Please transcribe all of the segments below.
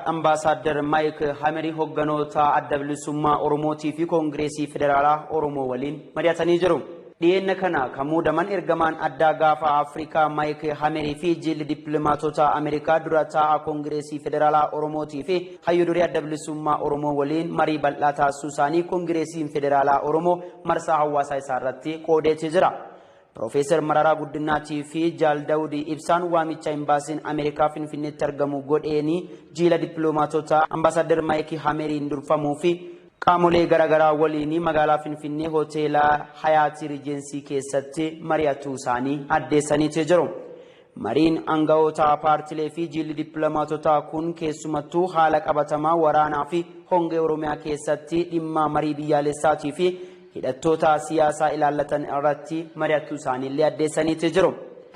Ambassador Mike Hameri hogganoota adda bilisummaa Oromootii fi Koongireesii Federaalaa Oromoo waliin mari'atanii jiru. Dhiyeenya kana kan muudaman ergamaan addaa gaafa Afrikaa Mike Hameri fi jilli dippiloomaatota Ameerikaa dura taa'aa Koongireesii Federaalaa Oromootii fi hayyuu duree adda bilisummaa Oromoo waliin marii bal'aa taasisuu isaanii Koongireesiin Federaalaa Oromoo marsaa hawaasaa isaa irratti qoodeetii jira. Profeesar Mararaa Guddinaatii fi Jaal Daawudii Ibsaan waamicha imbaasiin Ameerikaa Finfinneetti argamu godheeni jila dippiloomaatota Ambassador Mike Hameriin durfamuu fi qaamolee garaagaraa waliin magaalaa Finfinnee hoteela Hayaati Riijensii keessatti mari'atuu isaanii addeessanii jiru. Mariin aangawoota paartilee fi jilli dippiloomaatota kun keessumattuu haala qabatamaa waraanaa fi hongee Oromiyaa keessatti dhimma marii biyyaalessaatii fi hidhattoota siyaasaa ilaallatan irratti mari'atuu isaaniillee addeessanii jiru.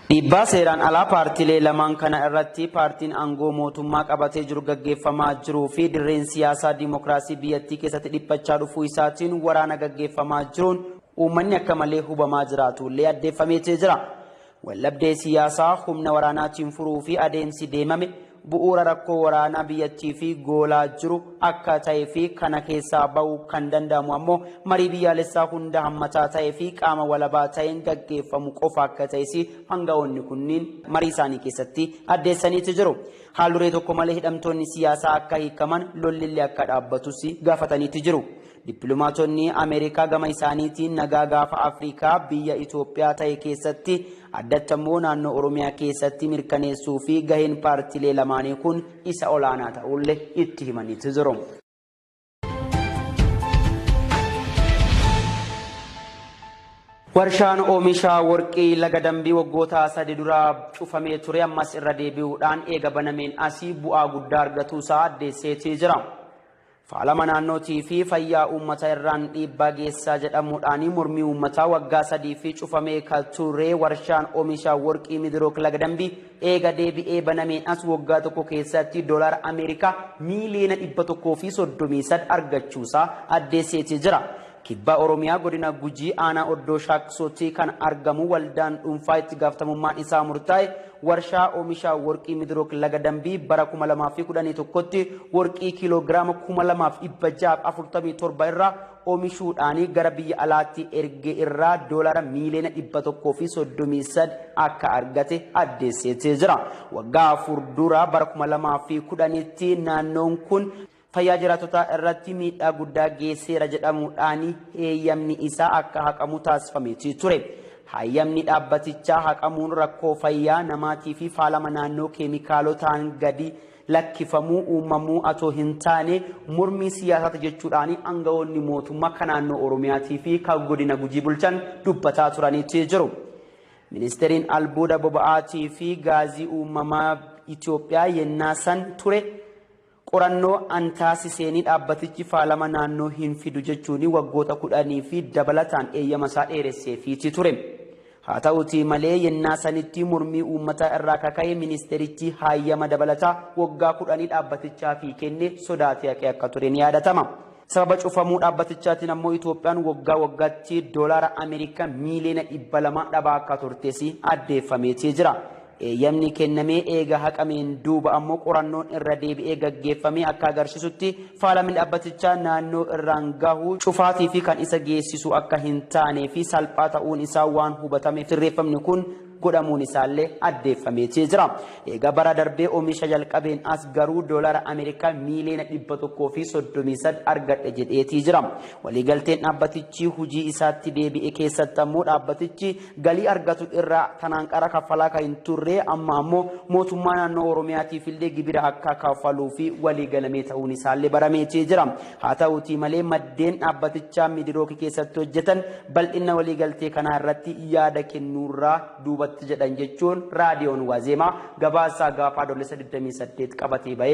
Dhiibbaa seeraan alaa paartilee lamaan kana irratti paartiin aangoo mootummaa qabatee jiru gaggeeffamaa jiruu fi dirreen siyaasaa diimokiraasii biyyattii keessatti dhiphachaa dhufuu isaatiin waraana gaggeeffamaa jiruun uummanni akka malee hubamaa jiraatullee addeeffamee jira. Wallabdee siyaasaa humna waraanaatiin furuu fi adeemsi deemame bu'uura rakkoo waraanaa biyyattii fi goolaa jiru akka ta'ee fi kana keessaa ba'uu kan danda'amu ammoo marii biyyaalessaa hunda hammataa ta'ee fi qaama walabaa ta'een gaggeeffamu qofa akka ta'es aangawoonni kunniin marii isaanii keessatti addeessanii jiru. Haalduree tokko malee hidhamtoonni siyaasaa akka hiikaman lollillee akka dhaabbatus gaafatanii jiru. Dippiloomaatonni Ameerikaa gama isaaniitiin nagaa gaafa Afrikaa biyya Itoophiyaa ta'e keessatti addatti immoo naannoo Oromiyaa keessatti mirkaneessuu fi gaheen paartilee lamaanii kun isa olaanaa ta'ullee itti himanii jiru. Warshaan oomisha warqii laga dambii waggoota 3 dura cufamee ture ammas irra deebi'uudhaan eega banameen asii bu'aa guddaa argatuu isaa addeesseetii jira. Faalama naannootii fi fayyaa uummata irraan dhiibbaa geessaa jedhamuudhaan mormii uummataa waggaa 3 fi cufamee kan ture warshaan oomisha warqii Midirook laga dambii eega deebi'ee banameen as waggaa tokko keessatti doolaara Ameerikaa miiliyoona 133 argachuusaa addeesseetii jira. Kibba Oromiyaa godina Gujii aanaa Oddoo Shaaksotii kan argamu waldaan dhuunfaa itti gaafatamummaan isaa murtaa'e warshaa oomisha warqii Midirook laga dambii bara 2011tti warqii kiiloogiraama 2647 irraa oomishuudhaan gara biyya alaatti erge irraa doolaara miiliyoona 133 akka argate addeesseetii jira. Waggaa 4 dura bara 2010tti naannoon kun fayyaa jiraatota irratti miidhaa guddaa geesseera jedhamuudhaan heeyyamni isaa akka haqamu taasifamee ture. Hayyamni dhaabbatichaa haqamuun rakkoo fayyaa namaatii fi faalama naannoo keemikaalotaan gadi lakkifamuu uumamuu atoo hin taane mormii siyaasaati jechuudhaan aangawoonni mootummaa kan naannoo Oromiyaatii fi kan godina Gujii bulchan dubbataa turanii jiru. Ministeeriin albuuda boba'aatii fi gaazii uumamaa Itoophiyaa yennaa san ture qorannoo antaasiseenii dhaabbatichi faalama naannoo hin fidu jechuun waggoota 10 fi dabalataan eeyyama isaa dheeresseefii ture. Haa ta'uutii malee yennaa sanitti mormii uummataa irraa kaka'e ministeerichi hayyama dabalataa waggaa 10 dhaabbatichaa fi kenne sodaatee akka ture ni yaadatama. Sababa cufamuu dhaabbatichaatiin ammoo Itoophiyaan waggaa waggaatti doolaara Ameerikaa miiliyoona 200 dhabaa akka turtes addeeffameetii jira. Eeyyamni kennamee eega haqameen duuba ammoo qorannoon irra deebi'ee gaggeeffamee akka agarsiisutti faalamni dhaabbatichaa naannoo irraan gahu cufaatii fi kan isa geessisu akka hin taanee fi salphaa ta'uun isaa waan hubatameef sirreeffamni kun godhamuun isaallee addeeffameetii jira. Eega bara darbee oomisha jalqabeen as garuu doolaara Ameerikaa miiliyoona 133 argadhe jedheetii jira. Waliigalteen dhaabbatichi hujii isaatti deebi'e keessatti ammoo dhaabbatichi galii argatu irraa tanaan qara kaffalaa kan hin turre amma ammoo mootummaa naannoo Oromiyaatiif illee gibira akka kaffaluu fi waliigalamee ta'uun isaallee barameetii jira. Haa ta'uutii malee maddeen dhaabbatichaa Midirook keessatti hojjetan bal'ina waliigaltee kanaa irratti yaada kennuurraa duubatti jedhan jechuun raadiyoon Waazemaa gabaasaa gaafa adoolessa 28 qabatee bahe.